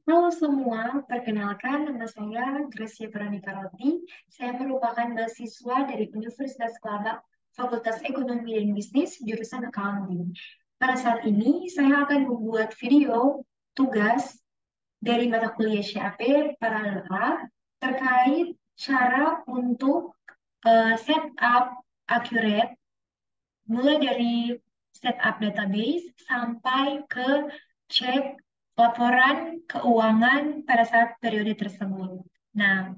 Halo semua, perkenalkan nama saya Gracia Veronica Roti. Saya merupakan mahasiswa dari Universitas Kelabak, Fakultas Ekonomi dan Bisnis, jurusan Accounting. Pada saat ini, saya akan membuat video tugas dari mata kuliah CAP Paralel terkait cara untuk setup accurate, mulai dari setup database sampai ke cek laporan keuangan pada saat periode tersebut. Nah,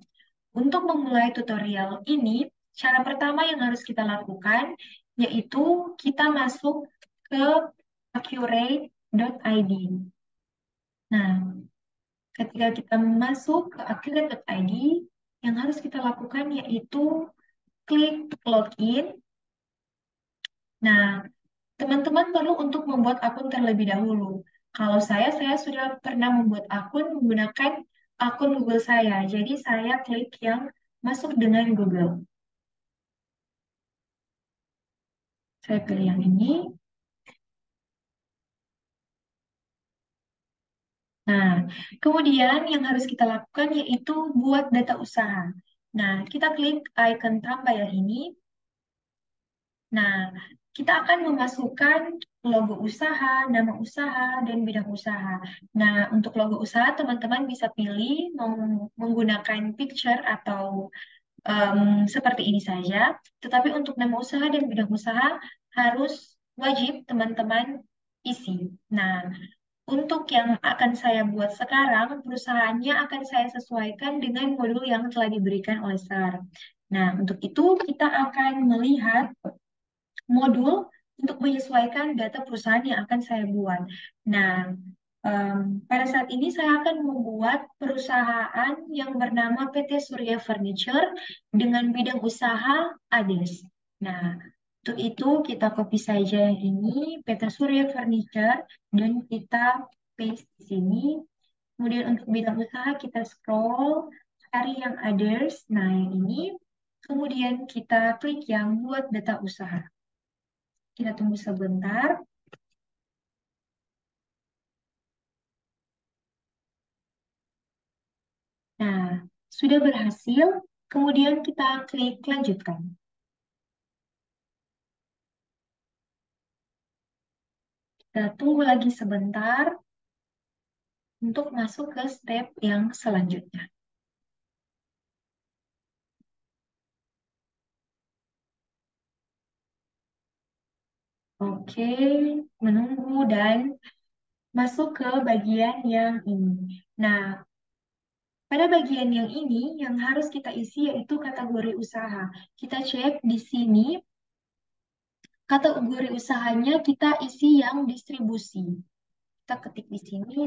untuk memulai tutorial ini, cara pertama yang harus kita lakukan yaitu kita masuk ke accurate.id. Nah, ketika kita masuk ke accurate.id, yang harus kita lakukan yaitu klik login. Nah, teman-teman perlu untuk membuat akun terlebih dahulu. Kalau saya sudah pernah membuat akun menggunakan akun Google saya. Jadi saya klik yang masuk dengan Google. Saya pilih yang ini. Nah, kemudian yang harus kita lakukan yaitu buat data usaha. Nah, kita klik icon tambah yang ini. Nah, kita akan memasukkan logo usaha, nama usaha, dan bidang usaha. Nah, untuk logo usaha, teman-teman bisa pilih mau menggunakan picture atau seperti ini saja. Tetapi untuk nama usaha dan bidang usaha harus wajib teman-teman isi. Nah, untuk yang akan saya buat sekarang, perusahaannya akan saya sesuaikan dengan modul yang telah diberikan oleh SAR. Nah, untuk itu kita akan melihat modul untuk menyesuaikan data perusahaan yang akan saya buat. Nah, pada saat ini saya akan membuat perusahaan yang bernama PT Surya Furniture dengan bidang usaha ADES. Nah, untuk itu kita copy saja yang ini, PT Surya Furniture, dan kita paste di sini. Kemudian untuk bidang usaha kita scroll, cari yang others. Nah, yang ini. Kemudian kita klik yang buat data usaha. Kita tunggu sebentar. Nah, sudah berhasil. Kemudian kita klik lanjutkan. Kita tunggu lagi sebentar untuk masuk ke step yang selanjutnya. Oke, menunggu dan masuk ke bagian yang ini. Nah, pada bagian yang ini yang harus kita isi yaitu kategori usaha. Kita cek di sini kategori usahanya kita isi yang distribusi. Kita ketik di sini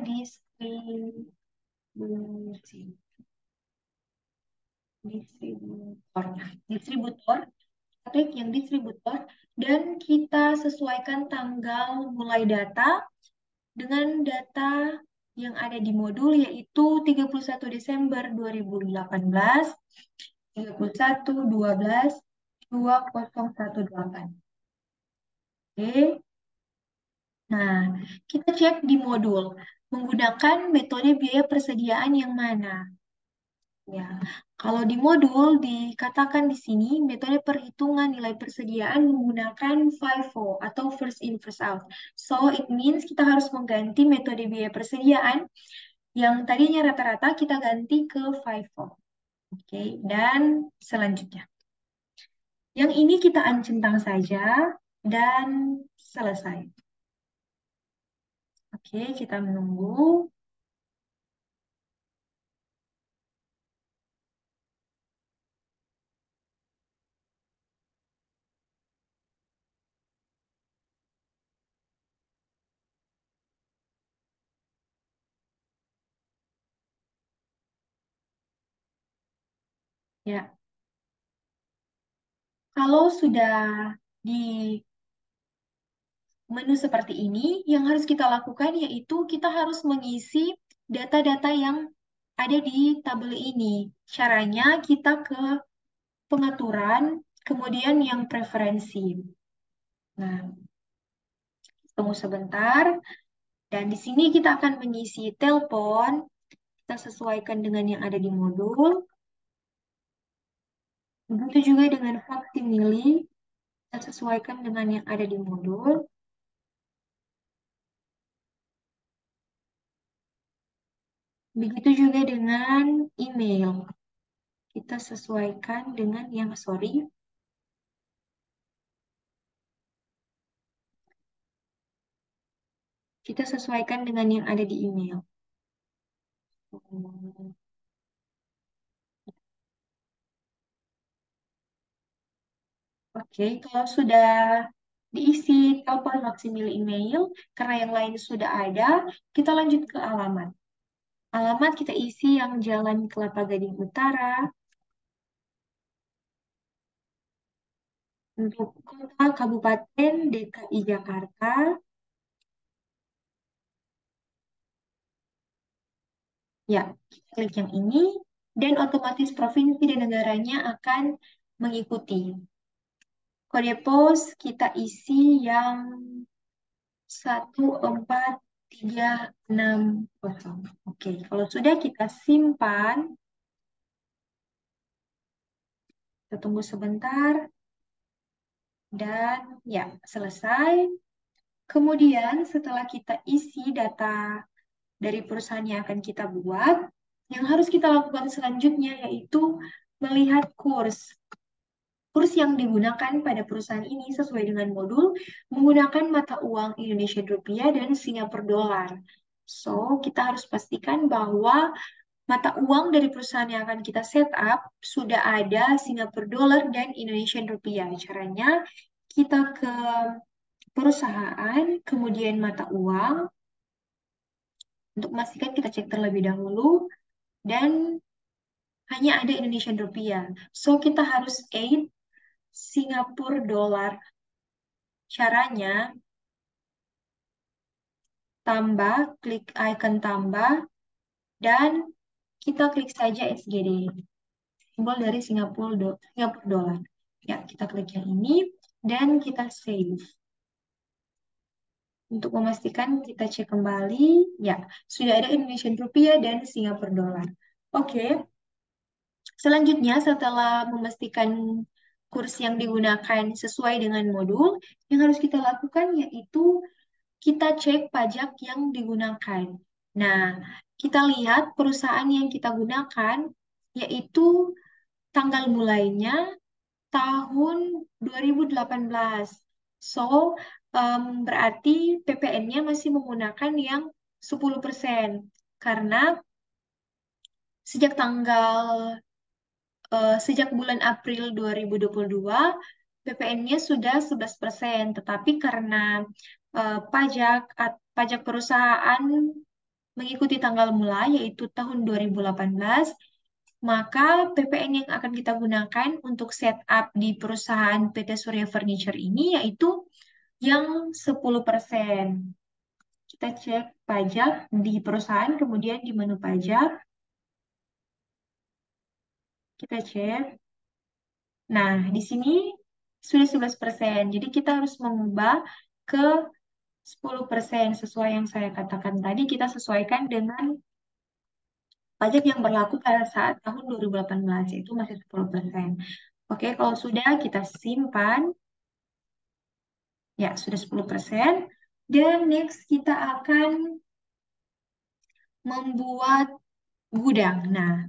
distributor. Distributor, klik yang distributor dan kita sesuaikan tanggal mulai data dengan data yang ada di modul yaitu 31 Desember 2018, 31/12, 2018. Oke. Nah, kita cek di modul menggunakan metode biaya persediaan yang mana. Ya, kalau di modul dikatakan di sini metode perhitungan nilai persediaan menggunakan FIFO atau first in first out. So it means kita harus mengganti metode biaya persediaan yang tadinya rata-rata kita ganti ke FIFO. Oke, dan selanjutnya. Yang ini kita centang saja dan selesai. Oke, kita menunggu. Ya, kalau sudah di menu seperti ini, yang harus kita lakukan yaitu kita harus mengisi data-data yang ada di tabel ini. Caranya kita ke pengaturan, kemudian yang preferensi. Nah, tunggu sebentar. Dan di sini kita akan mengisi telepon, kita sesuaikan dengan yang ada di modul. Begitu juga dengan faksimile, kita sesuaikan dengan yang ada di modul. Begitu juga dengan email. Kita sesuaikan dengan yang, kita sesuaikan dengan yang ada di email. Oke, kalau sudah diisi telepon faksimile email, karena yang lain sudah ada, kita lanjut ke alamat. Alamat kita isi yang Jalan Kelapa Gading Utara, untuk kota Kabupaten DKI Jakarta. Ya, kita klik yang ini, dan otomatis provinsi dan negaranya akan mengikuti. Kode pos kita isi yang 14360. Oke, kalau sudah kita simpan, kita tunggu sebentar, dan ya, selesai. Kemudian setelah kita isi data dari perusahaan yang akan kita buat, yang harus kita lakukan selanjutnya yaitu melihat kurs. Kurs yang digunakan pada perusahaan ini sesuai dengan modul menggunakan mata uang Indonesian Rupiah dan Singapura Dolar. So, kita harus pastikan bahwa mata uang dari perusahaan yang akan kita set up sudah ada Singapura Dolar dan Indonesian Rupiah. Caranya, kita ke perusahaan, kemudian mata uang. Untuk memastikan kita cek terlebih dahulu, dan hanya ada Indonesian Rupiah. So, kita harus add Singapura Dolar. Caranya, tambah, klik icon tambah, dan kita klik saja SGD, simbol dari Singapura Dolar. Ya, kita klik yang ini, dan kita save. Untuk memastikan kita cek kembali, ya, sudah ada Indonesian Rupiah dan Singapura Dolar. Oke, selanjutnya setelah memastikan kurs yang digunakan sesuai dengan modul, yang harus kita lakukan yaitu kita cek pajak yang digunakan. Nah, kita lihat perusahaan yang kita gunakan yaitu tanggal mulainya tahun 2018. So, berarti PPN-nya masih menggunakan yang 10%. Karena sejak sejak bulan April 2022, PPN-nya sudah 11%, tetapi karena pajak perusahaan mengikuti tanggal mulai, yaitu tahun 2018, maka PPN yang akan kita gunakan untuk setup di perusahaan PT Surya Furniture ini yaitu yang 10%. Kita cek pajak di perusahaan, kemudian di menu pajak, kita cek. Nah, di sini sudah 11%. Jadi kita harus mengubah ke 10% sesuai yang saya katakan tadi. Kita sesuaikan dengan pajak yang berlaku pada saat tahun 2018, yaitu masih 10%. Oke, kalau sudah kita simpan, ya sudah 10%. Dan next kita akan membuat gudang. Nah,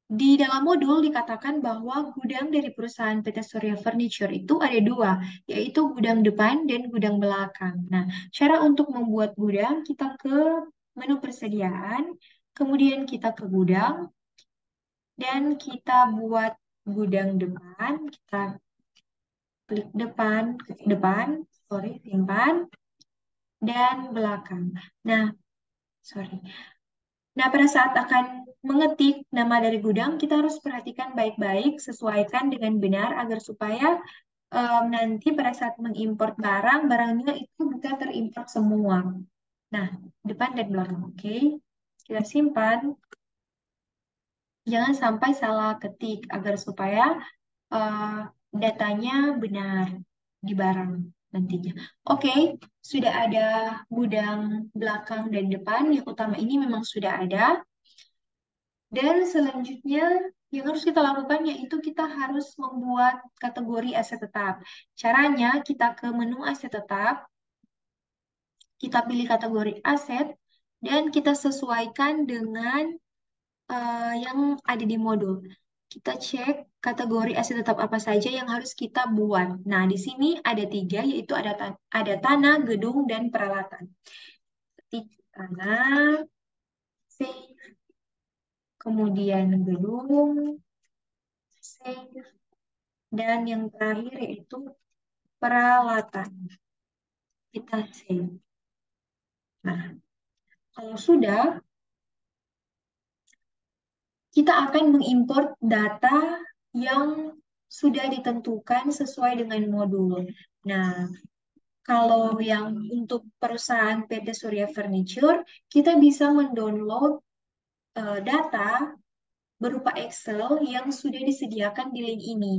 di dalam modul dikatakan bahwa gudang dari perusahaan PT Surya Furniture itu ada dua, yaitu gudang depan dan gudang belakang. Nah, cara untuk membuat gudang, kita ke menu persediaan, kemudian kita ke gudang, dan kita buat gudang depan, kita klik depan, sorry, simpan, dan belakang. Nah, sorry. Nah, pada saat akan mengetik nama dari gudang, kita harus perhatikan baik-baik, sesuaikan dengan benar agar supaya nanti pada saat mengimport barang, barangnya itu bisa terimport semua. Nah, depan dan belakang, oke. Kita simpan. Jangan sampai salah ketik agar supaya datanya benar di barang nantinya. Oke, sudah ada gudang belakang dan depan. Yang utama ini memang sudah ada. Dan selanjutnya yang harus kita lakukan yaitu kita harus membuat kategori aset tetap. Caranya kita ke menu aset tetap, kita pilih kategori aset, dan kita sesuaikan dengan yang ada di modul. Kita cek kategori aset tetap apa saja yang harus kita buat. Nah, di sini ada tiga, yaitu ada tanah, gedung, dan peralatan. Ketik tanah, save, kemudian gedung, save, dan yang terakhir yaitu peralatan. Kita save. Nah, kalau sudah, kita akan mengimport data yang sudah ditentukan sesuai dengan modul. Nah, kalau yang untuk perusahaan PT Surya Furniture, kita bisa mendownload data berupa Excel yang sudah disediakan di link ini.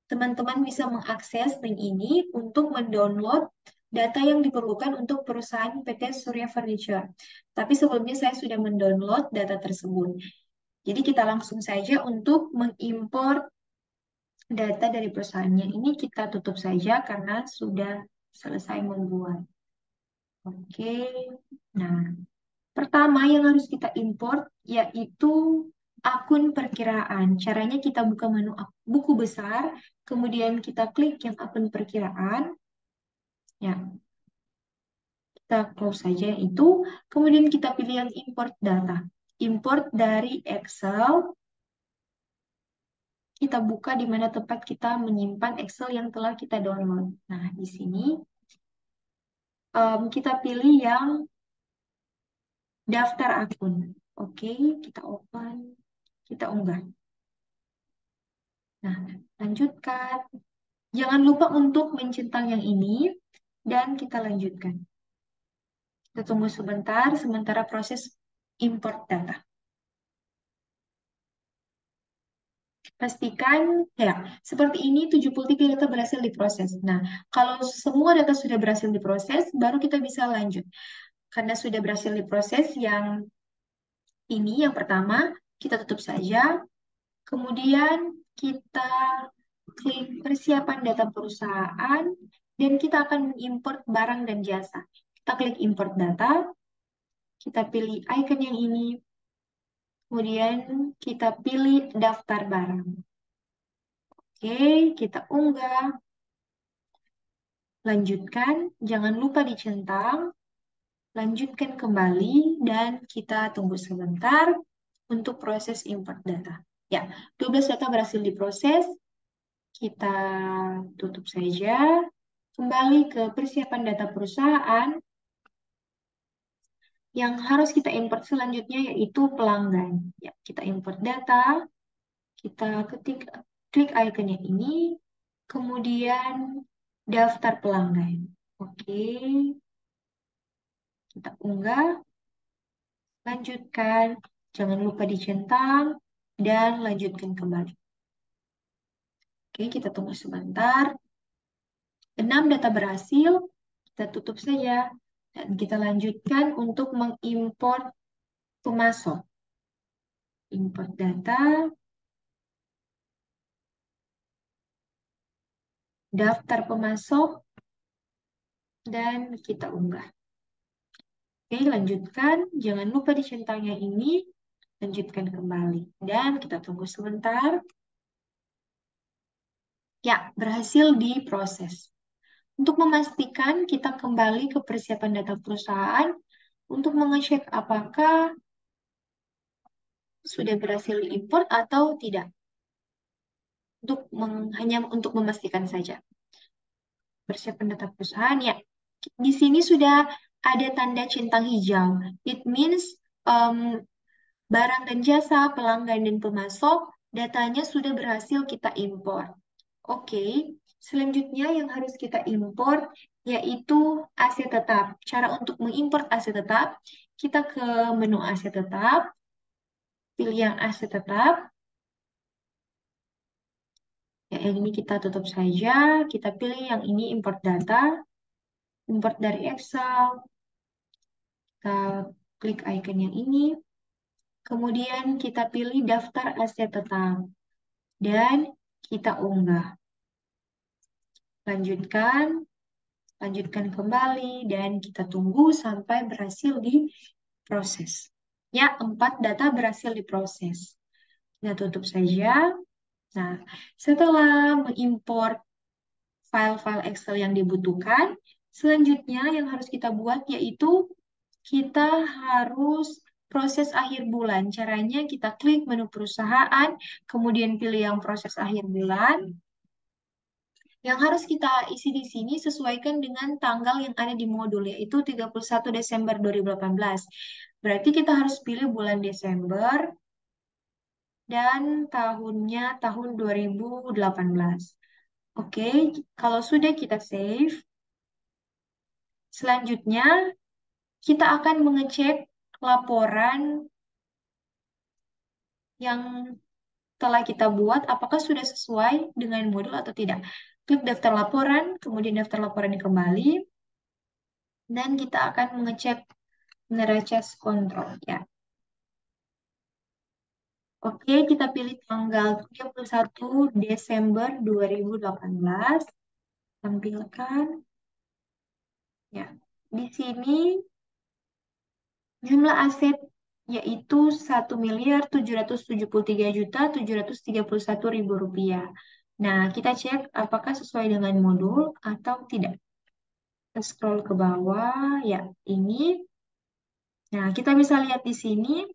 Teman-teman bisa mengakses link ini untuk mendownload data yang diperlukan untuk perusahaan PT Surya Furniture. Tapi sebelumnya saya sudah mendownload data tersebut. Jadi kita langsung saja untuk mengimport data dari perusahaannya. Ini kita tutup saja karena sudah selesai membuat. Oke, nah pertama yang harus kita import yaitu akun perkiraan. Caranya kita buka menu buku besar, kemudian kita klik yang akun perkiraan. Ya, kita close saja itu. Kemudian kita pilih yang import data. Import dari Excel. Kita buka di mana tempat kita menyimpan Excel yang telah kita download. Nah, di sini kita pilih yang daftar akun. Oke, kita open, kita unggah. Nah, lanjutkan. Jangan lupa untuk mencentang yang ini dan kita lanjutkan. Kita tunggu sebentar, sementara proses import data. Pastikan, ya, seperti ini 73 data berhasil diproses. Nah, kalau semua data sudah berhasil diproses, baru kita bisa lanjut. Karena sudah berhasil diproses yang ini, yang pertama, kita tutup saja. Kemudian kita klik persiapan data perusahaan, dan kita akan mengimport barang dan jasa. Kita klik import data, kita pilih icon yang ini, kemudian kita pilih daftar barang. Oke, kita unggah. Lanjutkan, jangan lupa dicentang. Lanjutkan kembali, dan kita tunggu sebentar untuk proses import data. Ya, 12 data berhasil diproses. Kita tutup saja. Kembali ke persiapan data perusahaan. Yang harus kita import selanjutnya yaitu pelanggan. Ya, kita import data, kita klik icon yang ini, kemudian daftar pelanggan. Oke, kita unggah, lanjutkan, jangan lupa dicentang, dan lanjutkan kembali. Oke, kita tunggu sebentar. 6 data berhasil, kita tutup saja, dan kita lanjutkan untuk mengimport pemasok. Import data, daftar pemasok, dan kita unggah. Oke, lanjutkan. Jangan lupa dicentangnya ini. Lanjutkan kembali. Dan kita tunggu sebentar. Ya, berhasil diproses. Untuk memastikan, kita kembali ke persiapan data perusahaan untuk mengecek apakah sudah berhasil diimport atau tidak. Hanya untuk memastikan saja. Persiapan data perusahaan, ya. Di sini sudah ada tanda centang hijau. It means barang dan jasa, pelanggan dan pemasok, datanya sudah berhasil kita import. Oke, selanjutnya yang harus kita import yaitu aset tetap. Cara untuk mengimport aset tetap, kita ke menu aset tetap, pilih yang aset tetap. Ya, yang ini kita tutup saja, kita pilih yang ini import data, import dari Excel, kita klik icon yang ini, Kemudian kita pilih daftar aset tetap dan kita unggah. Lanjutkan, lanjutkan kembali dan kita tunggu sampai berhasil diproses. Ya, 4 data berhasil diproses. Kita tutup saja. Nah, setelah mengimpor file-file Excel yang dibutuhkan, selanjutnya yang harus kita buat yaitu kita harus proses akhir bulan. Caranya kita klik menu perusahaan, kemudian pilih yang proses akhir bulan. Yang harus kita isi di sini sesuaikan dengan tanggal yang ada di modul, yaitu 31 Desember 2018. Berarti kita harus pilih bulan Desember dan tahunnya tahun 2018. Oke, kalau sudah kita save, selanjutnya kita akan mengecek laporan yang telah kita buat apakah sudah sesuai dengan modul atau tidak. Klik daftar laporan, kemudian daftar laporan kembali, dan kita akan mengecek neraca kontrol ya. Oke, kita pilih tanggal 31 Desember 2018. Tampilkan. Ya, di sini jumlah aset yaitu 1.773.731.000 rupiah. Nah, kita cek apakah sesuai dengan modul atau tidak. Kita scroll ke bawah, ya ini. Nah, kita bisa lihat di sini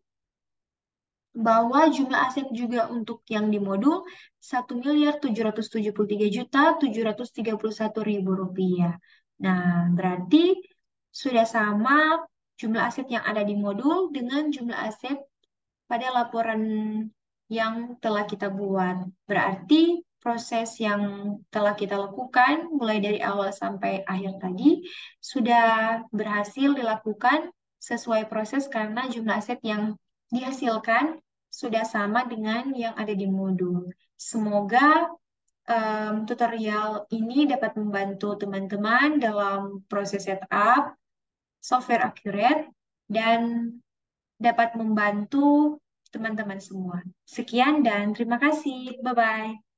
bahwa jumlah aset juga untuk yang di modul 1.773.731.000 rupiah. Nah, berarti sudah sama jumlah aset yang ada di modul dengan jumlah aset pada laporan yang telah kita buat. Berarti proses yang telah kita lakukan mulai dari awal sampai akhir tadi sudah berhasil dilakukan sesuai proses karena jumlah aset yang dihasilkan sudah sama dengan yang ada di modul. Semoga tutorial ini dapat membantu teman-teman dalam proses setup software Accurate dan dapat membantu teman-teman semua. Sekian dan terima kasih. Bye-bye.